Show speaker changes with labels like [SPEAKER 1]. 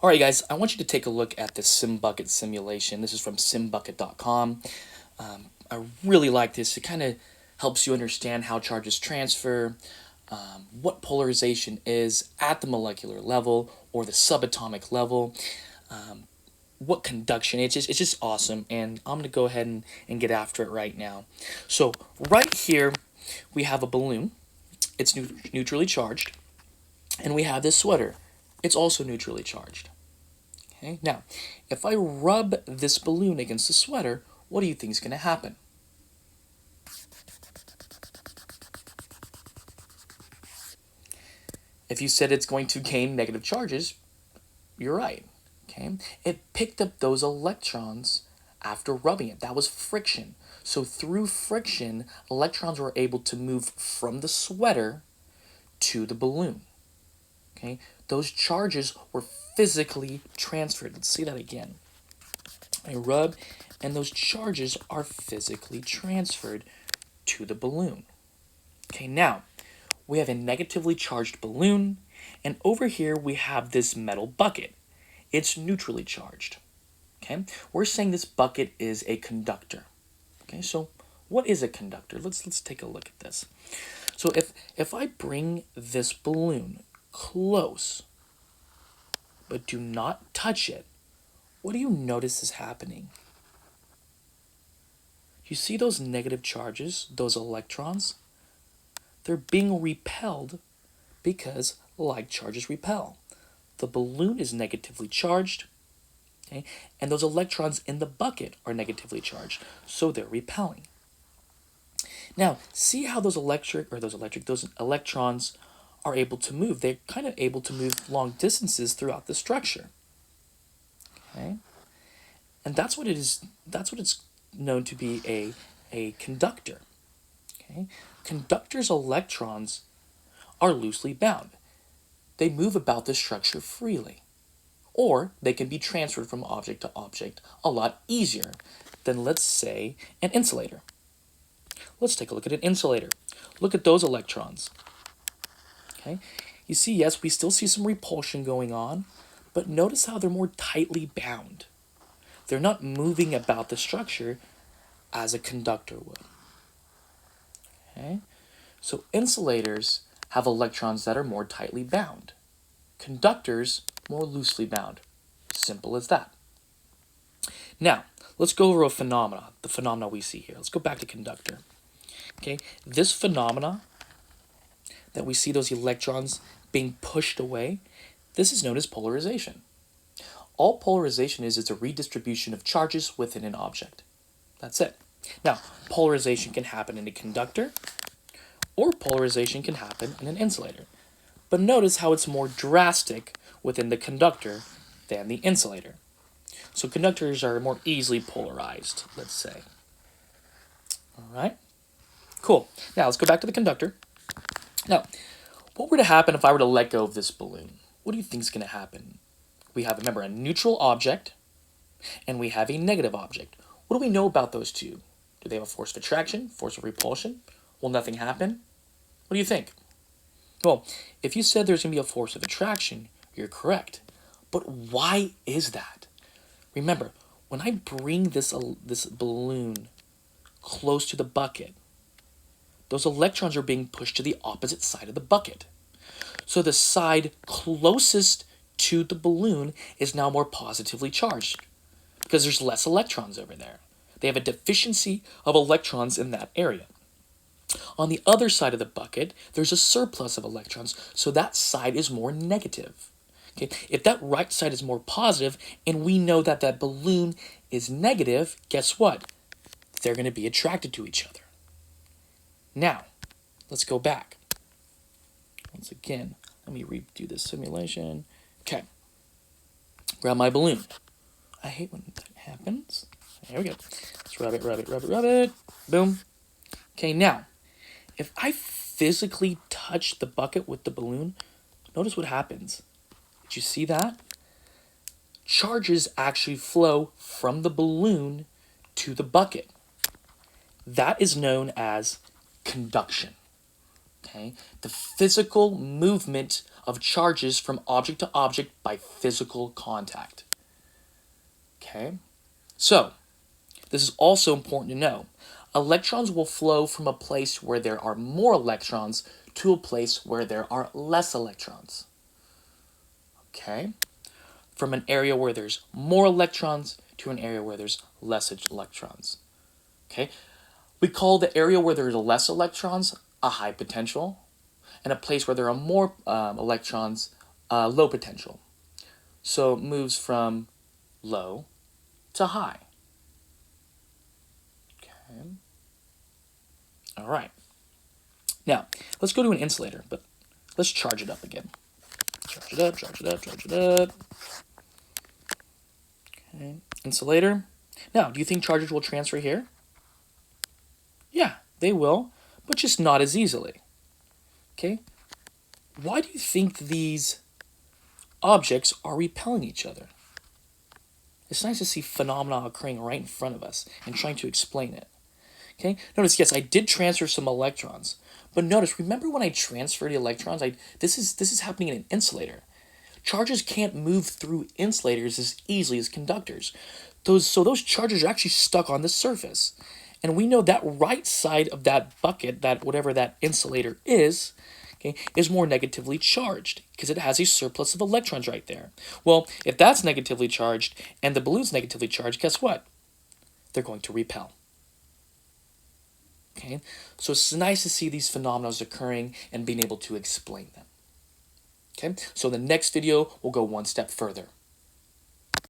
[SPEAKER 1] All right, guys, I want you to take a look at the SimBucket simulation. This is from simbucket.com. I really like this. It kind of helps you understand how charges transfer, what polarization is at the molecular level or the subatomic level, what conduction is. It's just awesome, and I'm going to go ahead and get after it right now. So right here, we have a balloon. It's neutrally charged, and we have this sweater. It's also neutrally charged. Okay, now, if I rub this balloon against the sweater, what do you think is going to happen? If you said it's going to gain negative charges, you're right. Okay, it picked up those electrons after rubbing it. That was friction. So through friction, electrons were able to move from the sweater to the balloon. Okay, those charges were physically transferred. Let's see that again. I rub, and those charges are physically transferred to the balloon. Okay, now we have a negatively charged balloon, and over here we have this metal bucket. It's neutrally charged. Okay, we're saying this bucket is a conductor. Okay, so what is a conductor? Let's take a look at this. So if I bring this balloon close, but do not touch it, what do you notice is happening? You see those negative charges, those electrons? They're being repelled because like charges repel. The balloon is negatively charged, okay, and those electrons in the bucket are negatively charged, so they're repelling. Now, see how those electrons are able to move. They're kind of able to move long distances throughout the structure. Okay? And that's what it's known to be a conductor. Okay? Conductors' electrons are loosely bound. They move about the structure freely. Or they can be transferred from object to object a lot easier than, let's say, an insulator. Let's take a look at an insulator. Look at those electrons. Okay? You see, yes, we still see some repulsion going on, but notice how they're more tightly bound. They're not moving about the structure as a conductor would. Okay? So insulators have electrons that are more tightly bound. Conductors, more loosely bound. Simple as that. Now, let's go over the phenomena we see here. Let's go back to conductor. Okay, this phenomena that we see those electrons being pushed away, this is known as polarization. All polarization is a redistribution of charges within an object. That's it. Now, polarization can happen in a conductor, or polarization can happen in an insulator. But notice how it's more drastic within the conductor than the insulator. So conductors are more easily polarized, let's say. All right, cool. Now let's go back to the conductor. Now, what were to happen if I were to let go of this balloon? What do you think is going to happen? We have, remember, a neutral object, and we have a negative object. What do we know about those two? Do they have a force of attraction, force of repulsion? Will nothing happen? What do you think? Well, if you said there's going to be a force of attraction, you're correct. But why is that? Remember, when I bring this balloon close to the bucket, those electrons are being pushed to the opposite side of the bucket. So the side closest to the balloon is now more positively charged because there's less electrons over there. They have a deficiency of electrons in that area. On the other side of the bucket, there's a surplus of electrons, so that side is more negative. Okay? If that right side is more positive, and we know that that balloon is negative, guess what? They're going to be attracted to each other. Now, let's go back. Once again, let me redo this simulation. Okay. Grab my balloon. I hate when that happens. There we go. Let's rub it, rub it, rub it, rub it. Boom. Okay, now, if I physically touch the bucket with the balloon, notice what happens. Did you see that? Charges actually flow from the balloon to the bucket. That is known as conduction. Okay, the physical movement of charges from object to object by physical contact. Okay, so this is also important to know. Electrons will flow from a place where there are more electrons to a place where there are less electrons. Okay, from an area where there's more electrons to an area where there's less electrons. Okay, we call the area where there's less electrons a high potential, and a place where there are more electrons low potential. So it moves from low to high. Okay. All right. Now, let's go to an insulator, but let's charge it up again. Charge it up, charge it up, charge it up. Okay. Insulator. Now, do you think charges will transfer here? Yeah, they will, but just not as easily. Okay? Why do you think these objects are repelling each other? It's nice to see phenomena occurring right in front of us and trying to explain it. Okay? Notice, yes, I did transfer some electrons, but notice, remember when I transferred the electrons? This is happening in an insulator. Charges can't move through insulators as easily as conductors. Those charges are actually stuck on the surface. And we know that right side of that bucket, that whatever that insulator is, okay, is more negatively charged because it has a surplus of electrons right there. Well, if that's negatively charged and the balloon's negatively charged, guess what? They're going to repel. Okay, so it's nice to see these phenomena occurring and being able to explain them. Okay, so the next video, we'll go one step further.